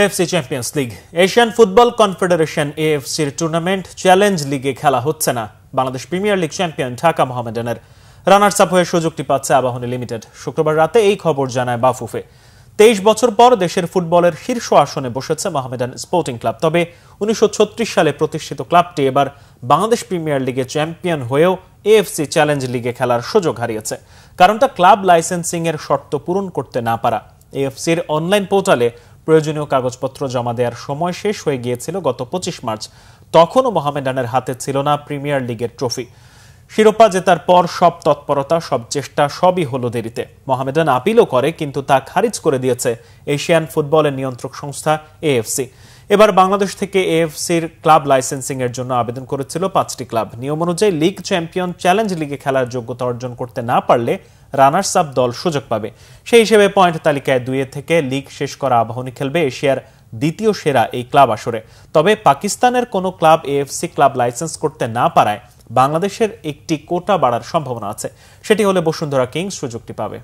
AFC champions league Asian football confederation এএফসির tournament challenge লিগে খেলা হচ্ছে না। Bangladesh premier league champion Dhaka মোহামেডানের রানার্স আপ হয়ে সুযোগটি পাচ্ছে আবাহনী লিমিটেড। শুক্রবার রাতে এই খবর জানায় বাফুফে। 23 বছর পর দেশের ফুটবলের শীর্ষ আসনে বসেছে মোহামেডান স্পোর্টিং ক্লাব। তবে 1936 সালে প্রতিষ্ঠিত ক্লাবটি এবার বাংলাদেশ প্রিমিয়ার লিগে চ্যাম্পিয়ন হয়েও এএফসি চ্যালেঞ্জ লিগে খেলার সুযোগ হারিয়েছে। কারণটা ক্লাব লাইসেন্সিং এর শর্ত পূরণ করতে না পারা। এএফসির অনলাইন পোর্টালে প্রয়োজনীয় কাগজপত্র জমা দেওয়ার সময় শেষ হয়ে গিয়েছিল গত 25 মার্চ। তখনও মোহামেডানের হাতে ছিল না প্রিমিয়ার লিগের ট্রফি। শিরোপা জেতার পর সব তৎপরতা, সব চেষ্টা সবই হলো দেরিতে। মোহামেডান আপিলও করে, কিন্তু তা খারিজ করে দিয়েছে এশিয়ান ফুটবলের নিয়ন্ত্রক সংস্থা এএফসি। এবার বাংলাদেশ থেকে এএফসির ক্লাব লাইসেন্সিং এর জন্য আবেদন করেছিল 5টি ক্লাব। নিয়ম অনুযায়ী লিগ চ্যাম্পিয়ন চ্যালেঞ্জ লিগে খেলার যোগ্যতা অর্জন করতে না পারলে রানার্স আপ দল সুযোগ পাবে। সেই হিসেবে পয়েন্ট তালিকায় 2 থেকে লিগ শেষ করা আবাহনী খেলবে এশিয়ার দ্বিতীয় সেরা এই ক্লাব আসরে। তবে পাকিস্তানের কোনো ক্লাব এএফসি ক্লাব লাইসেন্স করতে না পারায় বাংলাদেশের একটি কোটা বাড়ার সম্ভাবনা আছে। সেটি হলে বসুন্ধরা কিংস সুযোগটি পাবে।